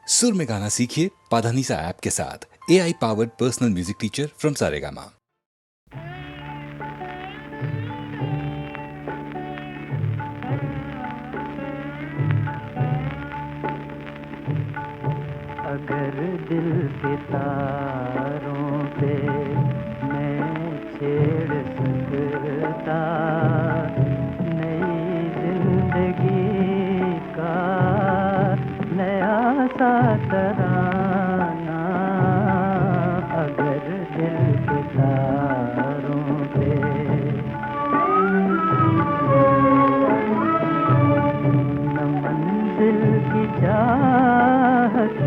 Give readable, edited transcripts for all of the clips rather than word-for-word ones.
सुर में गाना सीखिए पाधानीसा ऐप के साथ। AI powered personal music teacher from Saregama. अगर दिल के तारों पे मैं छेड़ सकता नई जिंदगी का नया सा तराना, अगर दिल के तारों पे न मंजिल की चाहत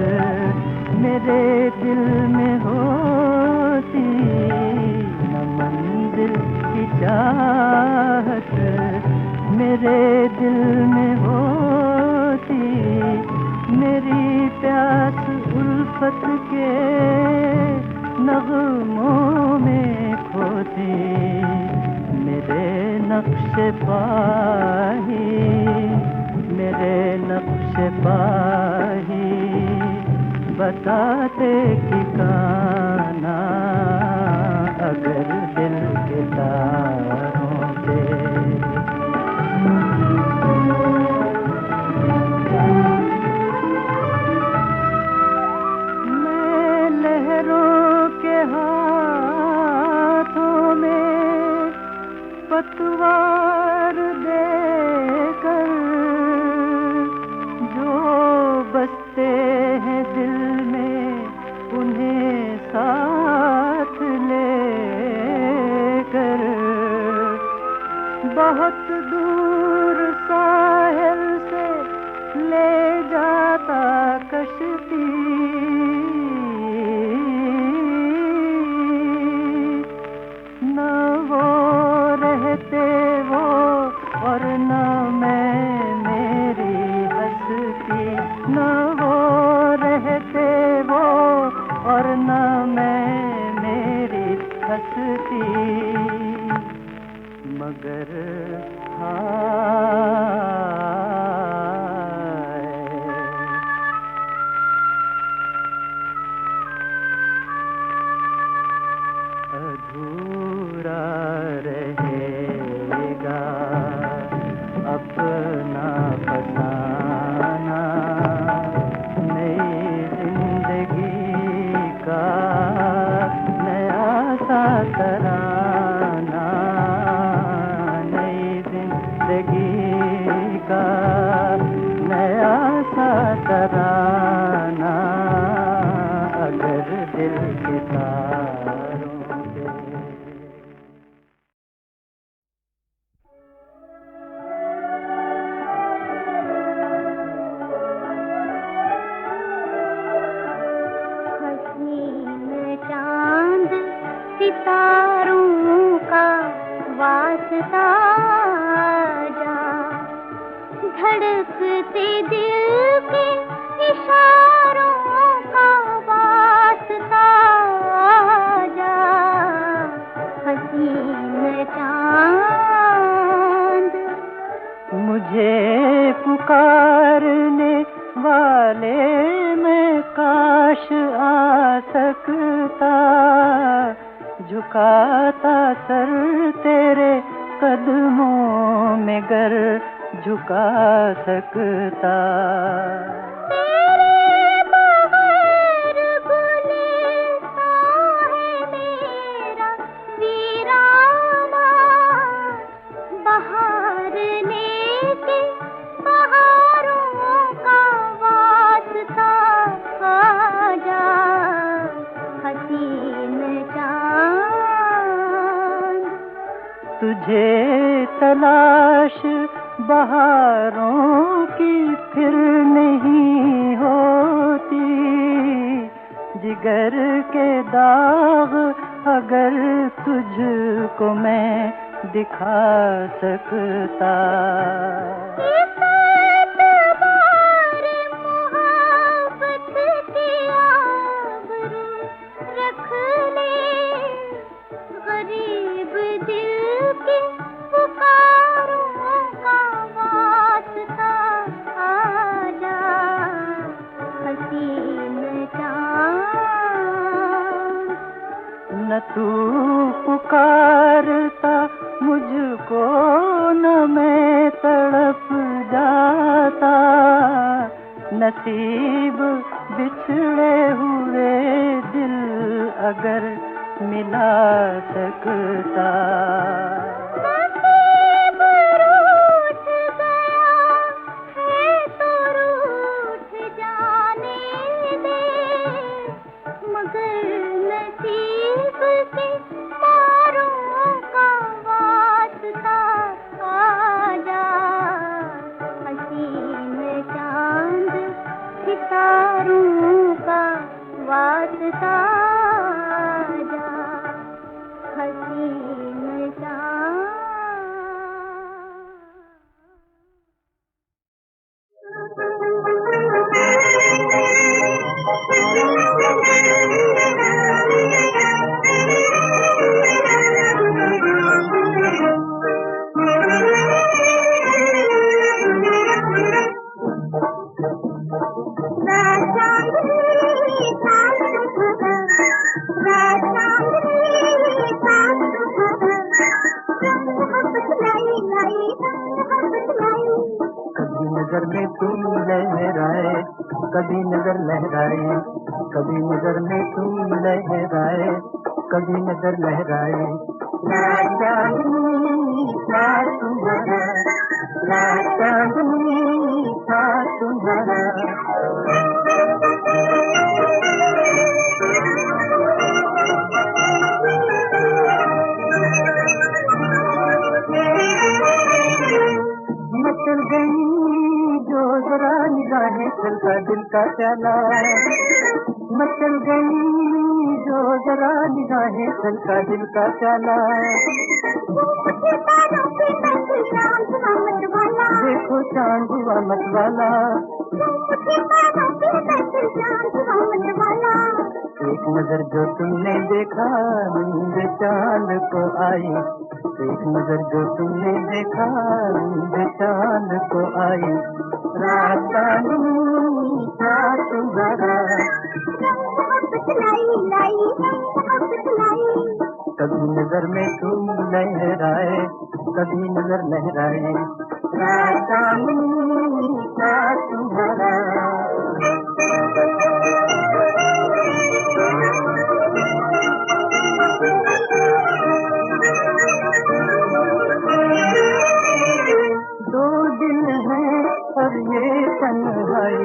मेरे दिल में होती, न मंजिल की चाहत मेरे दिल में होती, मेरी प्यास उल्फत के नगमों में खोती, मेरे नक्श पाही, मेरे नक्श पाही बताते ठिकाना, अगर दिल के तारों पे। मैं लहरों के हाथों में पतवार देकर जो बसते हैं दिल में उन्हें साथ लेकर बहुत दूर साहिल से ले जाता कश्ती, न वो रहते वो और न मैं मेरी हस्ती, न वो रहते वो और न मैं मेरी हस्ती, मगर अधूरा रहेगा अपना फसाना नई जिंदगी का नया सा तराना, नई जिंदगी का नया सा तराना, अगर दिल के तारों पे। हसीन चांद सितारों का वास्ता जा, धड़कते दिल के इशारों का वास्ता जा, हसीन चांद मुझे पुकारने वाले में काश आ सकता, झुकाता सर तेरे कदमों में गर झुका सकता। तुझे तलाश बहारों की फिर नहीं होती, जिगर के दाग अगर तुझको मैं दिखा सकता। गरीब दिल की पुकारों का वास्ता आ जा, हसी न तू पुकारता मुझको, न मैं तड़प जाता। नसीब बिछड़े हुए दिल अगर मिला सकता। नसीब रूठ गया है तो रूठ जाने दे, मगर नसीब के तारों का वास्ता आजा। हसीन चांद सितारों का वास्ता आजा। हसीन चांद। कभी नजर में तुम लहराए, कभी नजर लहराए, कभी नजर में तुम लहराए, कभी नजर लहराए। ना चांदनी था तुम्हारा, ना चांदनी था तुम्हारा। मचल गई जो जरा निगाहें चलता दिल का चला, मचल गई जो जरा निगाहें चलता दिल का चला। देखो चांद हुआ मत वाला, एक नजर जो तुमने देखा नींद चांद को आई, एक नजर जो तुमने देखा नींद चांद को आई। रास्ता नहीं था तुम्हारा, कभी नजर में तुम लहराए, कभी नजर लहराए। रास्ता नहीं था तुम्हारा। दो दिल हैं और ये तन्हाई,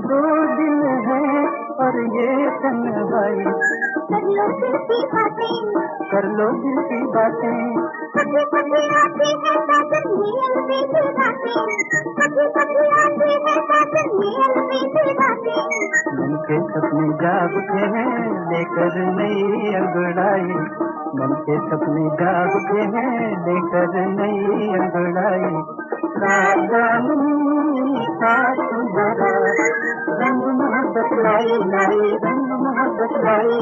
दो दिल हैं और ये तन्हाई। कर लो दिल की बातें, कर लो दिल की बातें। कभी कभी आती है बादल नील में भी बातें, कभी कभी आती है बादल नील में भी बातें। मन के सपने जागते हैं लेकर नई अंगड़ाई, मन के सपने जागते हैं लेकर नई अंगड़ाई। राजधानी था तुम्हारा, रंग मोहब्बत लाई लाई, रंग मोहब्बत लाई।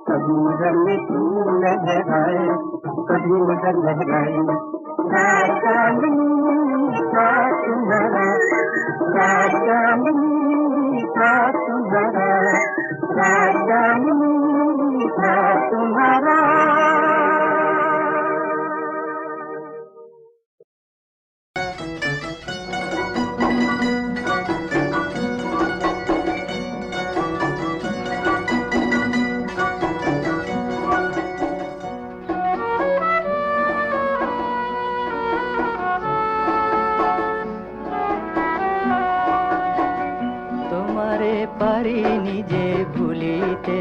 कभी नजर में तू लहराए, कभी नजर लहराए। राजधानी था तुम्हारा, राजधानी था तुम्हारा, राजधानी था तुम्हारा। পারি নিজে ভুলিতে,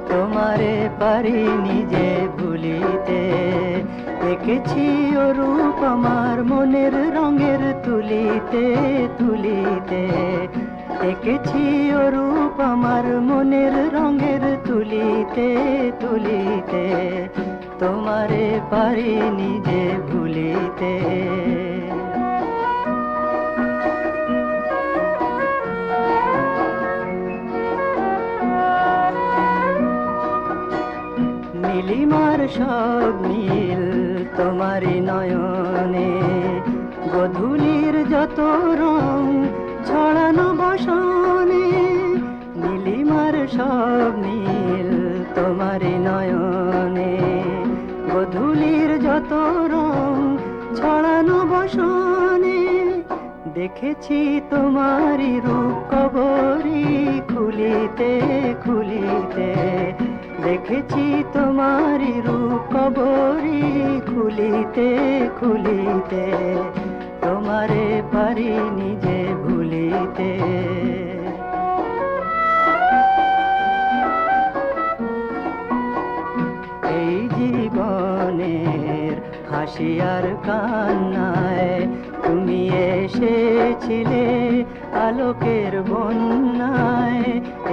তোমারে পারি নিজে ভুলিতে। দেখেছি ও রূপ আমার মনের রঙের তুলিতে তুলিতে। দেখেছি ও রূপ আমার মনের রঙের তুলিতে তুলিতে। তোমারে পারি নিজে ভুলিতে। নীলিমার সব নীল তোমারি নয়নে, গধূলির যত রং ছড়ানো বসনে। নীলিমার সব নীল তোমারি নয়নে, দেখেছি তোমারি রূপ কবরী খুলিতে খুলিতে, দেখেছি তোমারি রূপ কবরী খুলিতে খুলিতে, তোমারে পারি নিজে ভুলিতে। এই জীবনের হাসি আর কান্নায় তুমি এসেছিলে আলোকের বন্যায়।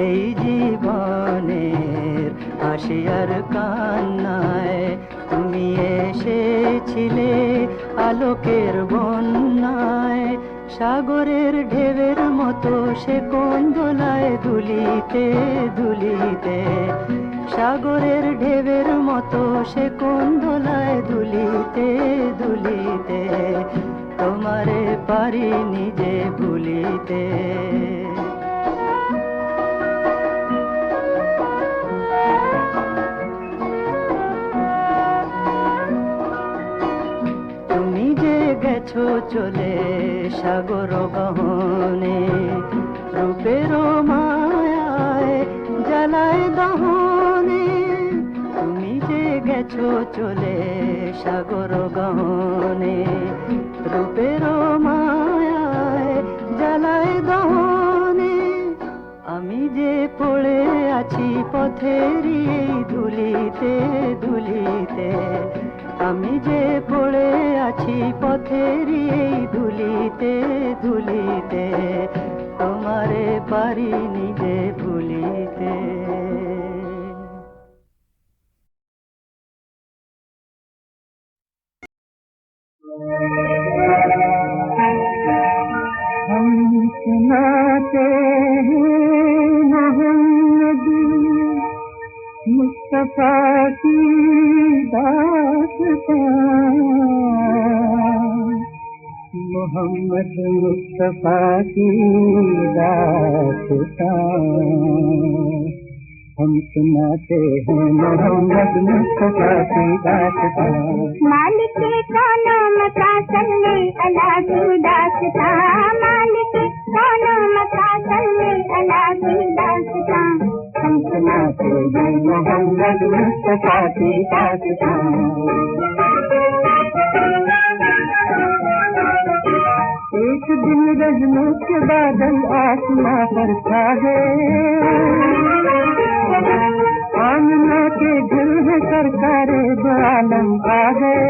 এই জীবনের হাসি আর কান্নায় তুমি এসেছিলে আলোকের বন্যায়। সাগরের ঢেউয়ের মতো সে কোন দোলায় দুলিতে দুলিতে, সাগরের ঢেউয়ের মতো সে কোন দোলায় দুলিতে দুলিতে, তোমারে পারি নিজে ভুলিতে। তুমি যে গেছো চলে সাগর গহনে, রূপের মায়ায় জ্বালায় দহনে। তুমি যে গেছো চলে সাগর গহনে, রূপের মায়ায় জ্বালায় দহনে। আমি যে পড়ে আছি পথেরই ধুলিতে ধুলিতে, আমি যে পড়ে আছি পথেরই ধুলিতে ধুলিতে, তোমারে পারি নিজে ভুলিতে। हम सुनाते हैं मोहम्मदी मुस्तफा की दास्तां, मोहम्मद मुस्तफा की दास्तां। हम सुनाते हैं मोहम्मद मुस्तफा की दास्तां। मालिक कौनो मता सल्ले अला की दास्तां, मालिक कौनो मता सल्ले अला की दास्तां। हम सुनाते हैं मोहम्मद मुस्तफा की दास्तां। एक दिन रहमत के बादल आसमां पर छा गए, आमिना के दिल में सरकारे दो आलम आ गए।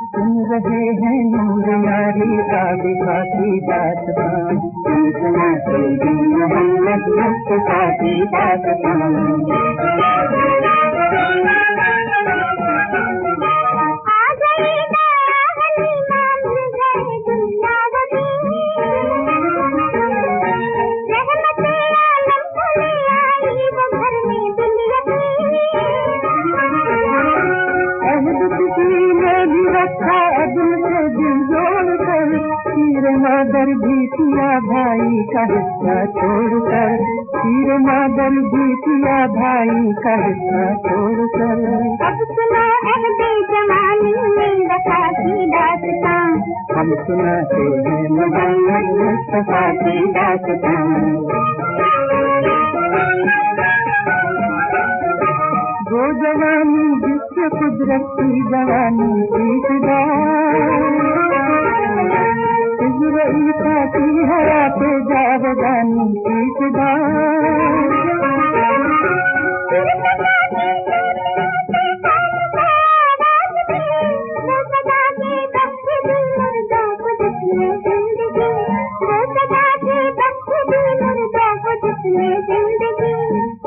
सुन रहे हैं नूर यारी आबिदा की दास्तां, हम सुनाते हैं मोहम्मद मुस्तफा की दास्तां। आ गई ना हलीमा मिल गए दुनियावती, रहमत आलम को ले आई वो घर में दुनियावती। भी रखा दिल से दिल जोड़कर, तीर मादर भी किया भाई का हिस्सा छोड़कर, तीर मादर भी किया भाई का हिस्सा छोड़कर। अब सुनो अहदे जवानी में वफा की दास्तां, हम सुनाते हैं मोहम्मद मुस्तफा की दास्तां। वो जवानी जिससे कुदरत की जवानी की फिदा, इज़राइल की हयात जावदानी की फिदा।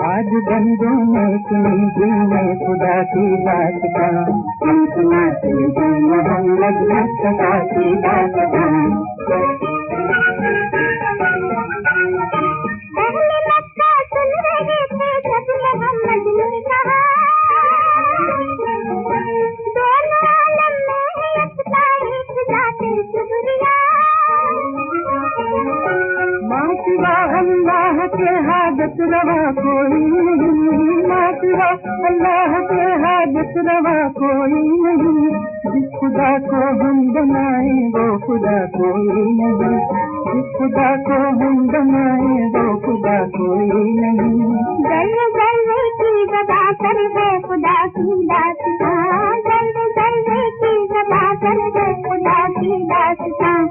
आज बंदों ने सुनी दिल में खुदा की दास्तां, हम सुनाते हैं मोहम्मद मुस्तफा की दास्तां। पहले मक्का सुन रहे थे जब मोहम्मद ने कहा, दोनों आलम में है यकता एक जाते शुक्रिया। सिवा अल्लाह के हाजत रवा कोई नहीं, माँ सिवा अल्लाह के हाजत रवा कोई नहीं। जिस खुदा को हम बनाए वो खुदा कोई नहीं, जिस खुदा को हम बनाए वो खुदा कोई नहीं। जल्द जल्द की गदा कर है खुदा की दास्तां, जल्द जल्द की गदा कर है खुदा की दास्तां।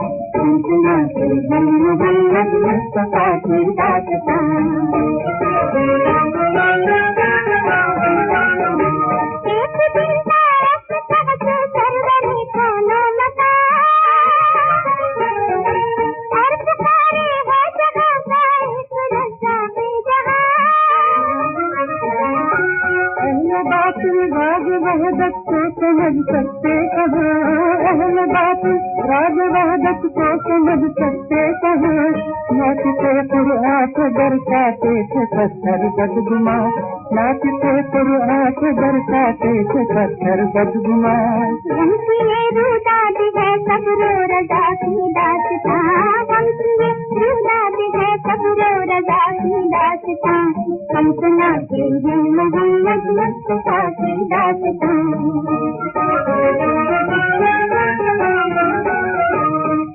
सुना के मोहम्मद मुस्तफा की दास्तां। एक दिन तारक तख्त सरवरे खानो मता, और पुकारे है जगह का एक रस्सा बेजहां। अहले बातिल राज वहदत को समझ सकते कहाँ, अहले बातिल राज वहदत को समझ सकते कहाँ। नाचते कुरआन से बरसाते थे पत्थर बदगुमा, नाचते कुरआन से बरसाते थे पत्थर बदगुमा। हमकी ये रुदाद है सब्र रज़ा की दास्तां, हमकी ये रुदाद है सब्र रज़ा की दास्तां। हम सुनाते हैं मोहम्मद मुस्तफा की दास्तां।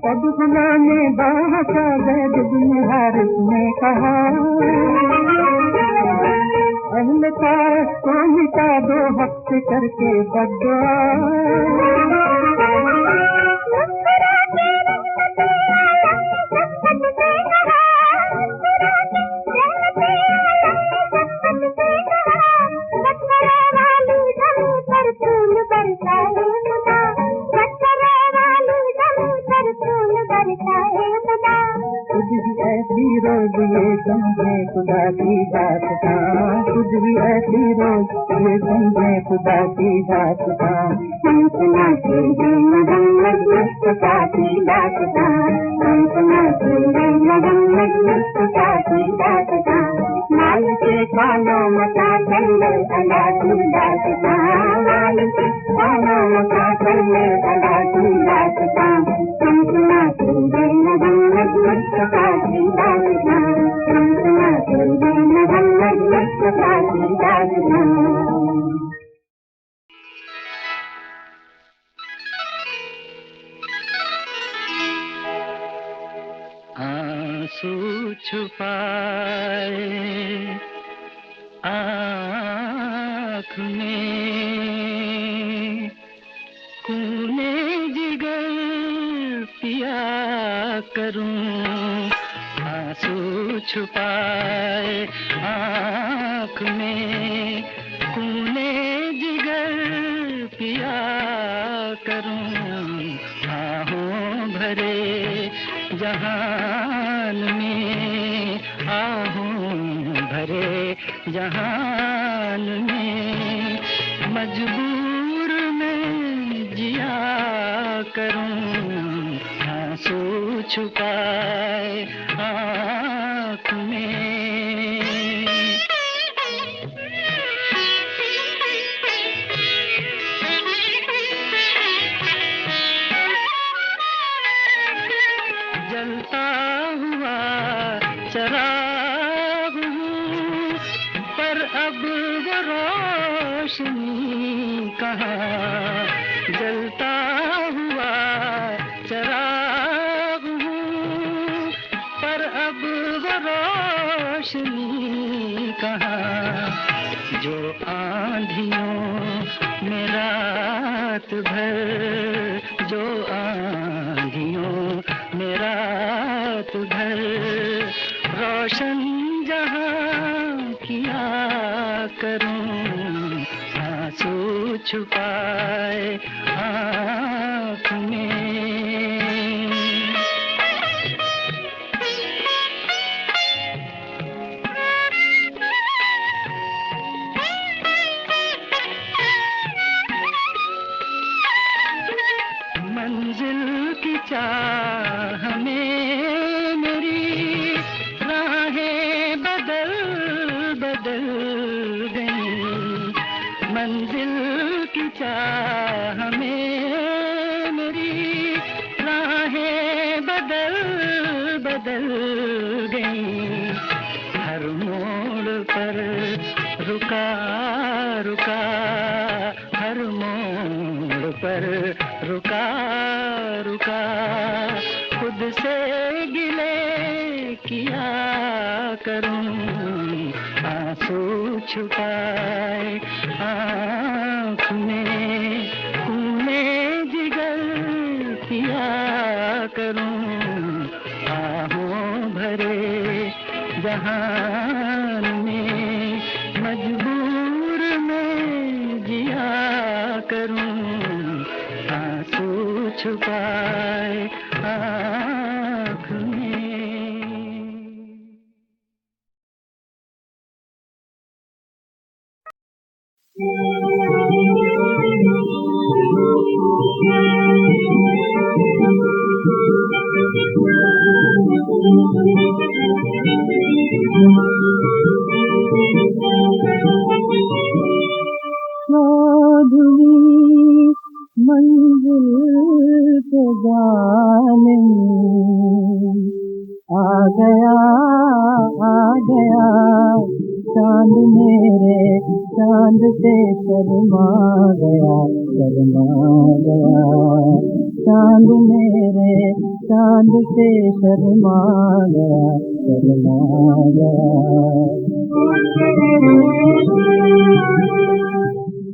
सदगुना ने बाहका जैद बिन हारिस ने कहा, अहले ताश को मिटा दो हक से करके बद्दुआ। मुस्कुराते रहमते आलम ने शफ़क़त से कहा, मुस्कुराते रहमते आलम ने शफ़क़त से कहा। बकरा वाली ज़मीं पर फूल बरसाए खुदा, बकरा वाली ज़मीं पर फूल बरसाए खुदा। खुद भी ऐसी रोज ये समझे खुदा की दास्तां, खुद भी ऐसी रोज ये समझे खुदा की दास्तां। हम सुनाते हैं मोहम्मद मुस्तफा की दास्तां, हम सुनाते हैं मोहम्मद मुस्तफा की दास्तां। माल के खानो मता चले अला की दास्तां, माल के खानो मता चले अला की दास्तां। हम सुनाते हैं मोहम्मद मुस्तफा की दास्तां, हम सुनाते हैं मोहम्मद मुस्तफा की दास्तां। आंसू छुपाए आँख में, खूने जिगर पिया करूं। आंसू छुपाए आँख में, खूने जिगर पिया करूं। आहों भरे जहान में, आहों भरे जहान में, मजबूर मैं जिया करूं। आंसू छुपाए आँख में। जलता हुआ चराग हूँ, पर अब वो रोशनी कहाँ। जलता हुआ चराग हूँ, पर अब वो रोशनी कहाँ। जो आंधियों में रात भर, जो आंधियों में रात भर रोशन जहां किया करूं। आंसू छुपाए आँख में। मंजिल की चाह में मेरी राहें बदल बदल गईं। मंजिल की चाह में मेरी राहें करूं आंसू छुपाए आँख में खूने जिगर किया करूं आहों भरे जहान में मजबूर में जिया करूं आंसू छुपाए आँख में। चौधरी मंजिल पे जाने आ गया चांद मेरे चांद से शर्मा गया चांद मेरे चांद से शर्मा गया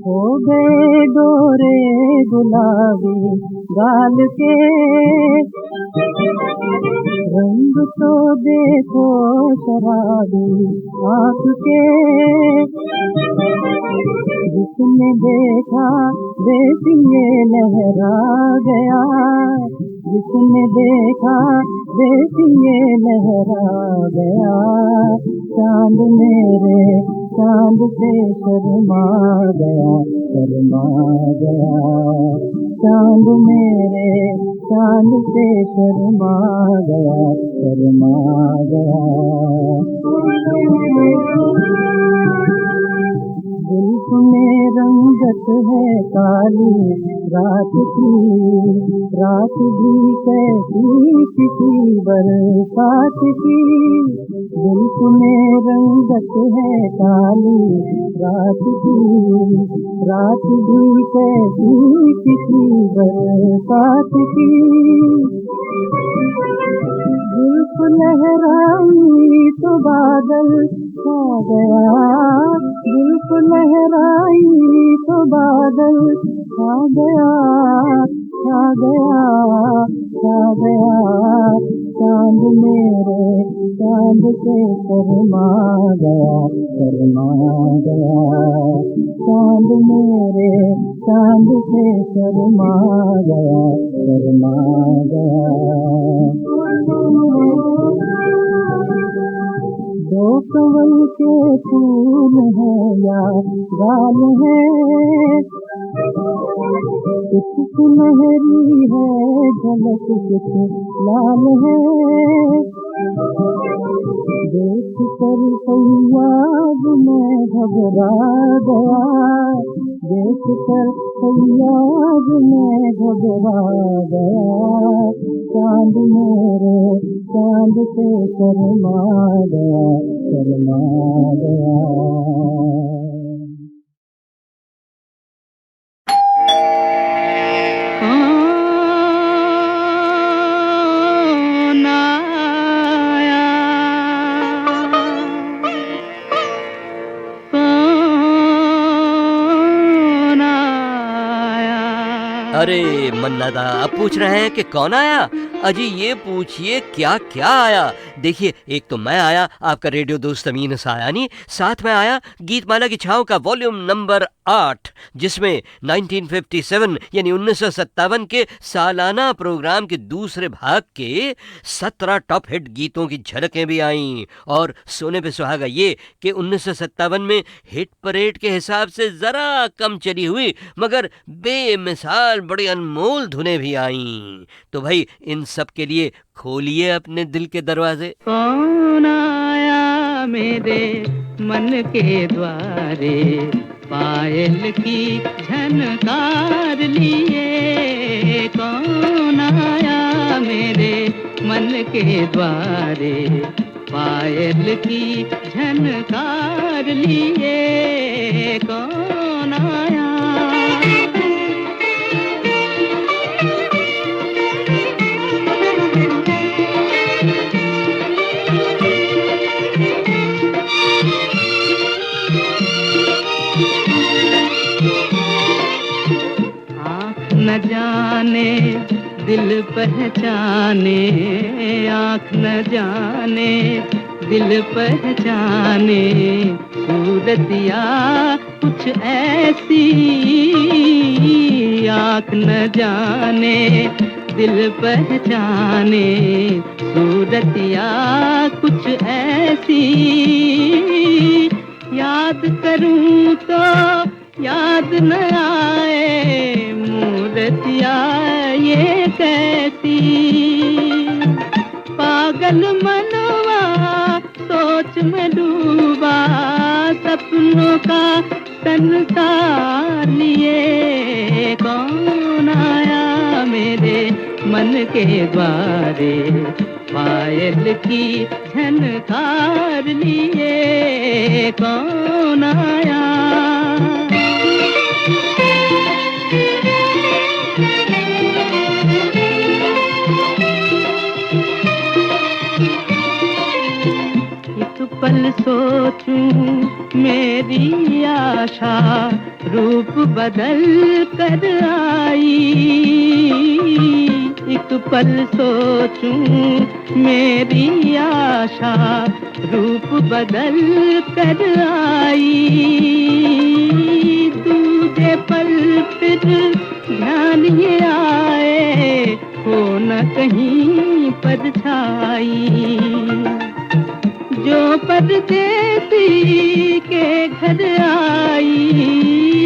हो गए गोरे गुलाबी गाल के रंग तो देखो शराबी आँख के जिसने देखा बेसिए लहरा गया जिसने देखा बेसिए लहरा गया चांद मेरे चांद से शर्मा गया चांद मेरे चांद से शर्मा गया जुल्फ में रंगत है काली रात भी कैसी किसी बरसात की जुल्फ में रंगत है काली रात भी कैसी किसी बरसात की जुल्फ लहराई तो बादल छा गया जुल्फ लहराई तो बादल छा गया चांद मेरे चांद से शर्मा गया चांद मेरे चांद से शर्मा गया दो कमल के फूल है या गाल है कुछ सुनहरी है झलक कुछ लाल है देख कर फैयाद में घबरा गया देख कर फैयाद में घबरा गया चांद मेरे चांद से शर्मा गया अरे मन्ना दा अब पूछ रहे हैं कि कौन आया। अजी ये पूछिए क्या क्या आया। देखिए एक तो मैं आया, आपका रेडियो दोस्त अमीन सायानी, साथ में आया गीतमाला की छाँव का वॉल्यूम नंबर 8 जिसमें 1957 यानी 1957 के सालाना प्रोग्राम के दूसरे भाग के 17 टॉप हिट गीतों की झलकें भी आईं। और सोने पे सुहागा ये कि 1957 में हिट परेड के हिसाब से ज़रा कम चली हुई मगर बेमिसाल बड़ी अनमोल धुनें भी आईं। तो भाई इन सब के लिए खोलिए अपने दिल के दरवाजे। कौन आया मेरे मन के द्वारे पायल की झनकार लिए। कौन आया मेरे मन के द्वारे पायल की झनकार लिए। कौन आया दिल पहचाने आँख न जाने, दिल पहचाने सूरतिया कुछ ऐसी, आँख न जाने दिल पहचाने सूरतिया कुछ ऐसी। याद करूं तो याद न आए मूरतिया ये कैसी। पागल मनवा सोच में डूबा, सपनों का संसार लिए कौन आया मेरे मन के द्वारे, पायल की झनकार लिए कौन आया। एक पल सोचूं मेरी आशा रूप बदल कर आई, एक पल सोचूं मेरी आशा रूप बदल कर आई। दूजे पल फिर ध्यान ये आए हो न कहीं परछाई, जो परदेसी के घर आई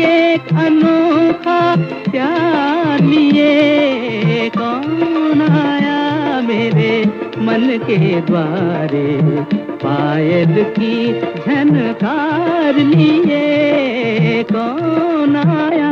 एक अनोखा प्यार लिए कौन आया मेरे मन के द्वारे, पायल की झनकार लिए कौन आया।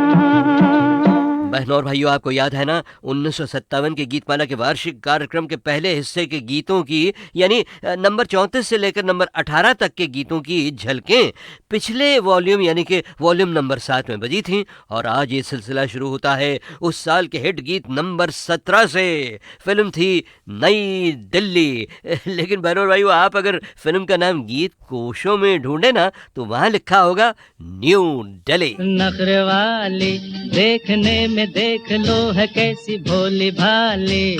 बहनों और भाइयों, आपको याद है ना 1957 के गीतमाला के वार्षिक कार्यक्रम के पहले हिस्से के गीतों की, यानी नंबर 34 से लेकर नंबर 18 तक के गीतों की झलकें पिछले वॉल्यूम यानी कि वॉल्यूम नंबर 7 में बजी थीं। और आज ये सिलसिला शुरू होता है उस साल के हिट गीत नंबर 17 से। फिल्म थी नई दिल्ली। लेकिन बहनों और भाइयों, आप अगर फिल्म का नाम गीत कोशों में ढूंढे ना तो वहां लिखा होगा न्यू दिल्ली। नखरे वाली देखने में देख लो है कैसी भोली भाली,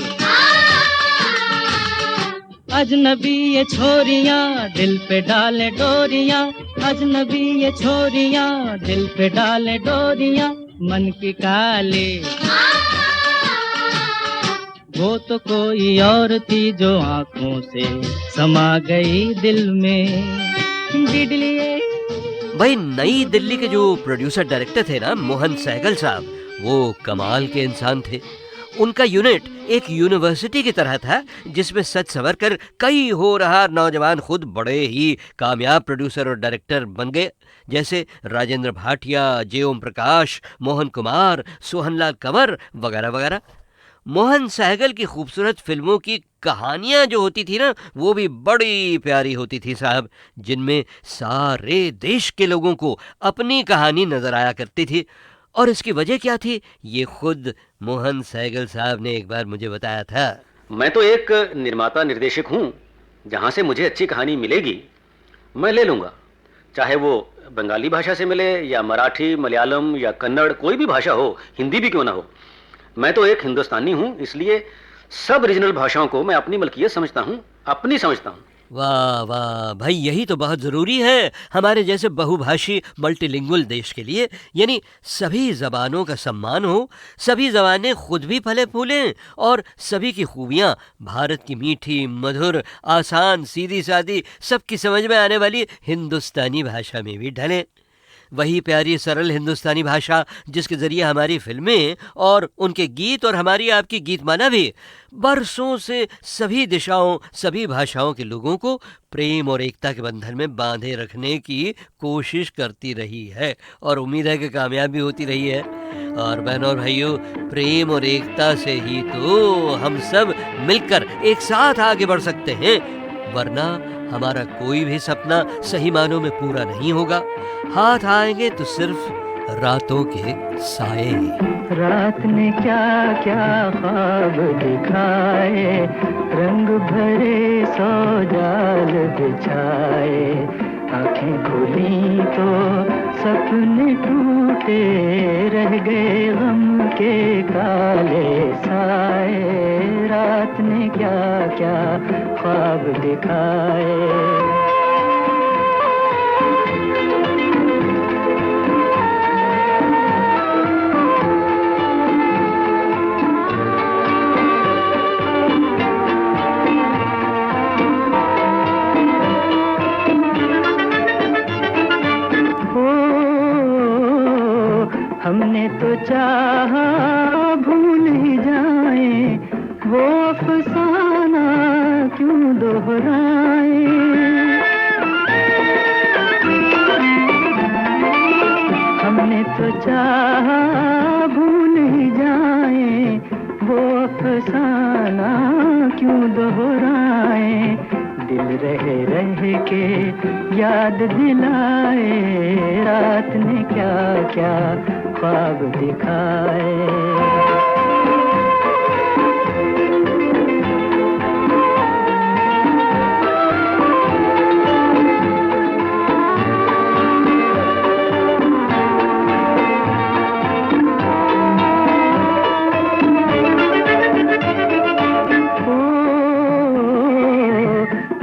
अजनबी ये छोरियां दिल पे डाले डोरियां, अजनबी ये छोरियां दिल पे डाले डोरियां, मन की काली वो तो कोई और थी जो आंखों से समा गई दिल में। बिडलिए भाई, नई दिल्ली के जो प्रोड्यूसर डायरेक्टर थे ना मोहन सहगल साहब, वो कमाल के इंसान थे। उनका यूनिट एक यूनिवर्सिटी की तरह था जिसमें सच संवर कर कई हो रहा नौजवान खुद बड़े ही कामयाब प्रोड्यूसर और डायरेक्टर बन गए, जैसे राजेंद्र भाटिया, जे ओम प्रकाश, मोहन कुमार, सोहनलाल कंवर वगैरह वगैरह। मोहन सहगल की खूबसूरत फिल्मों की कहानियां जो होती थी ना, वो भी बड़ी प्यारी होती थी साहब, जिनमें सारे देश के लोगों को अपनी कहानी नजर आया करती थी। और इसकी वजह क्या थी, ये खुद मोहन सहगल साहब ने एक बार मुझे बताया था। मैं तो एक निर्माता निर्देशक हूँ, जहाँ से मुझे अच्छी कहानी मिलेगी मैं ले लूँगा, चाहे वो बंगाली भाषा से मिले या मराठी, मलयालम या कन्नड़, कोई भी भाषा हो, हिंदी भी क्यों ना हो। मैं तो एक हिंदुस्तानी हूँ, इसलिए सब रीजनल भाषाओं को मैं अपनी मलकियत समझता हूँ, अपनी समझता हूँ। वाह वाह भाई, यही तो बहुत ज़रूरी है हमारे जैसे बहुभाषी मल्टीलिंगुअल देश के लिए। यानी सभी ज़बानों का सम्मान हो, सभी ज़बानें खुद भी फले फूलें और सभी की खूबियाँ भारत की मीठी, मधुर, आसान, सीधी सादी, सबकी समझ में आने वाली हिंदुस्तानी भाषा में भी ढलें। वही प्यारी सरल हिंदुस्तानी भाषा जिसके ज़रिए हमारी फिल्में और उनके गीत और हमारी आपकी गीतमाला भी बरसों से सभी दिशाओं, सभी भाषाओं के लोगों को प्रेम और एकता के बंधन में बांधे रखने की कोशिश करती रही है और उम्मीद है कि कामयाब भी होती रही है। और बहनों और भाइयों, प्रेम और एकता से ही तो हम सब मिलकर एक साथ आगे बढ़ सकते हैं, वरना हमारा कोई भी सपना सही मानों में पूरा नहीं होगा। हाथ आएंगे तो सिर्फ रातों के साए ही। रात ने क्या क्या ख्वाब दिखाए, रंग भरे सौ जाल बिछाए, आंखें खुली तो सपने टूटे, रह गए गम के काले साए, रात ने क्या क्या ख्वाब दिखाए। हमने तो चाहा भूल ही जाए, वो अफसाना क्यों दोहराए। हमने तो चाहा भूल ही जाए, वो अफसाना क्यों दोहराए। दिल रह के याद दिलाए, रात ने क्या क्या ख्वाब दिखाए।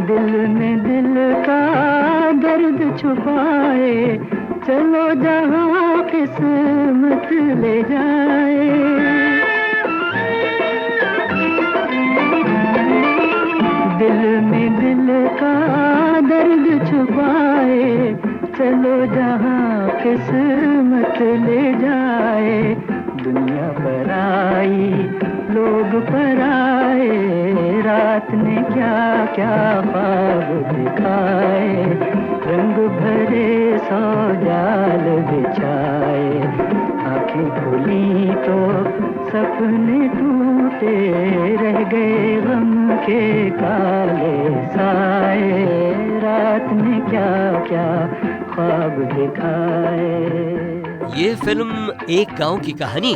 दिल में दिल का दर्द छुपाए, चलो जहाँ किस्मत ले जाए। दिल में दिल का दर्द छुपाए, चलो जहाँ किस्मत ले जाए। दुनिया पर आई लोग पर आए, रात ने क्या क्या ख्वाब दिखाए। रंग भरे सौ जाल बिछाए, आंखें खुली तो सपने टूटे, रह गए गम के काले साए। रात ने क्या क्या ख्वाब दिखाए। ये फिल्म एक गांव की कहानी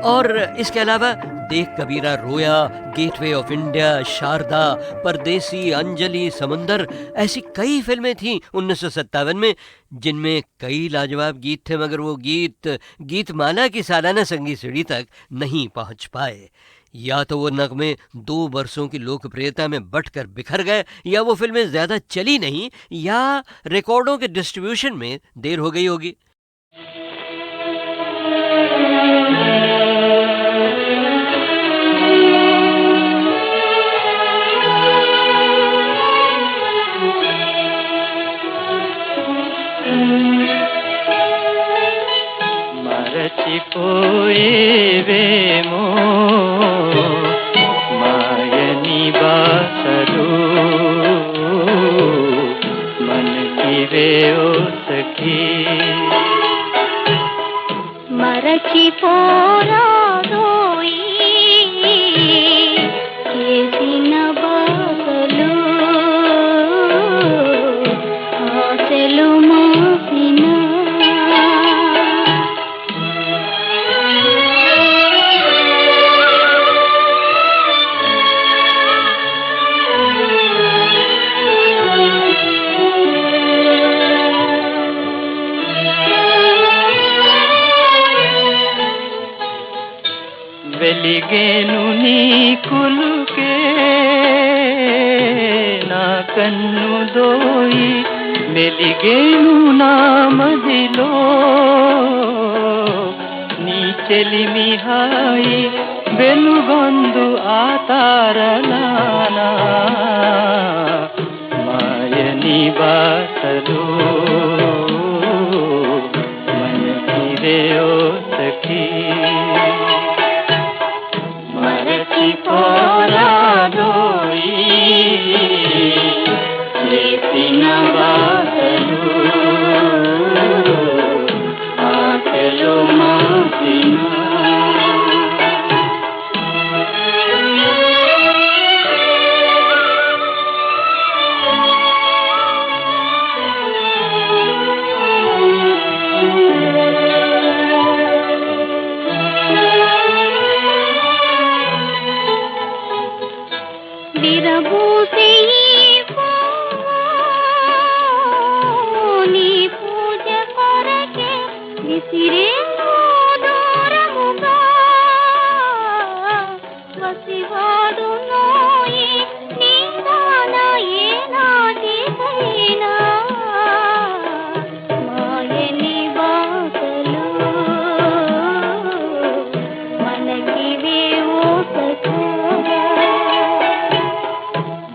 और इसके अलावा देख कबीरा रोया, गेटवे ऑफ इंडिया, शारदा, परदेसी, अंजलि, समुंदर, ऐसी कई फिल्में थीं 1957 में जिनमें कई लाजवाब गीत थे, मगर वो गीतमाला की सालाना संगीत सीढ़ी तक नहीं पहुंच पाए। या तो वो नगमे 2 वर्षों की लोकप्रियता में बंटकर बिखर गए, या वो फिल्में ज्यादा चली नहीं, या रिकॉर्डों के डिस्ट्रीब्यूशन में देर हो गई होगी। మరచిపోయేవేమో మాయని బాసలు మనకివే ఓ సఖీ మరచిపోరాదోయి చేసిన బాసలు ఆశలు మాసిన వెలిగేను నీ కులుకే నా కన్ను దోయి, మెలిగేను నా మదిలో నీ చెలిమి హాయి, వెలుగొందు ఆ తారలానా మాయని బాసలు మనకివే ఓ సఖీ మరచిపోరాదోయి చేసిన బాసలు ఆశలు మాసిన ಹಸಿರೇ ಹೋದೋರ ಮುಗ ಬಸಿವಾಡು ನೋಯಿ ನಿಂದಾನ ಏನಾದಿಗೈನಾ ಮಾಯಲಿ ಬಾಸಲು మనకివే ఓ సఖా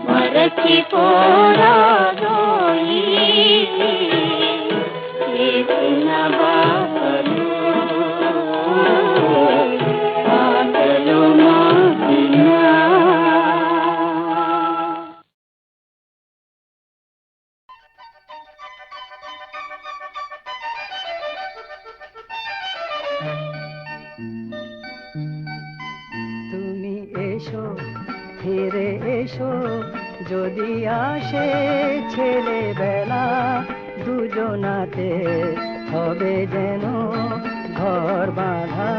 మరచిపోరాదోయి చేసిన బాధలు ఆటలు మాసినా তুমি এসো ফিরে এসো যদি আসে ছেলেবেলা দুজনাতে হবে যেন ঘর বাঁধা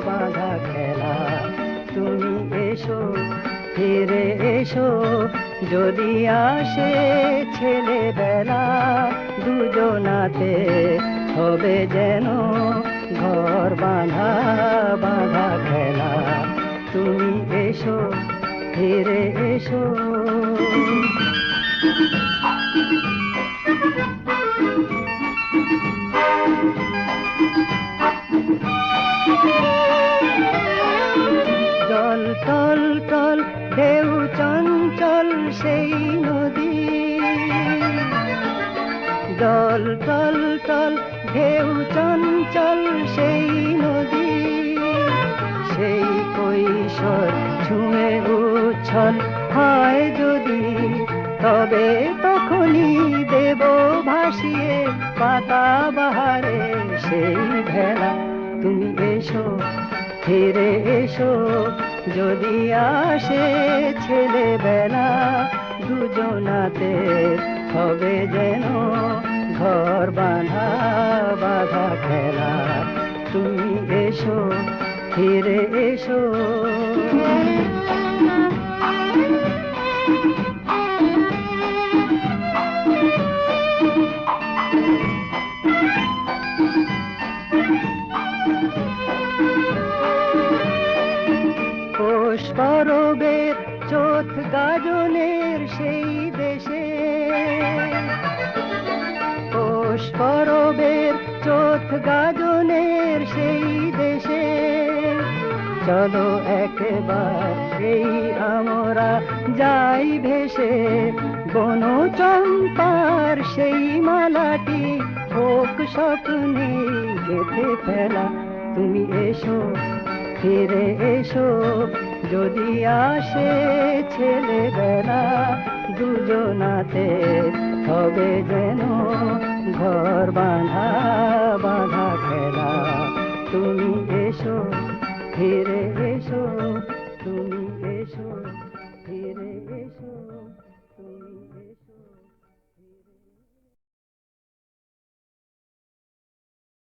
বাঁধা খেলা তুমি এসো ফিরে এসো যদি আসে ছেলেবেলা দুজনাতে হবে যেন ঘর বাঁধা বাঁধা খেলা তুমি এসো ফিরে এসো জল টল টল ঢেউ চঞ্চল সেই নদী জল টল টল ঢেউ চঞ্চল সেই নদী সেই কৈশোর ছুঁয়ে উচ্ছল হয় যদি তবে তখনই দেব ভাসিয়ে পাতা বাহারে সেই ভেলা তুমি এসো ফিরে এসো যদি আসে ছেলেবেলা দুজনাতে হবে যেন ঘর বাঁধা বাঁধা খেলা তুমি এসো ফিরে এসো পৌষ পরবের চোথ গাজনের সেই দেশে পৌষ পরবের চোথ গাজনের সেই দেশে চলো একবার সেই আমরা যাই ভেসে বন চম্পার সেই মালাটি হোক স্বপ্নে গেঁথে ফেলা তুমি এসো ফিরে এসো যদি আসে ছেলেবেলা দুজনাতে হবে যেন ঘর বাঁধা বাঁধা খেলা তুমি এসো ফিরে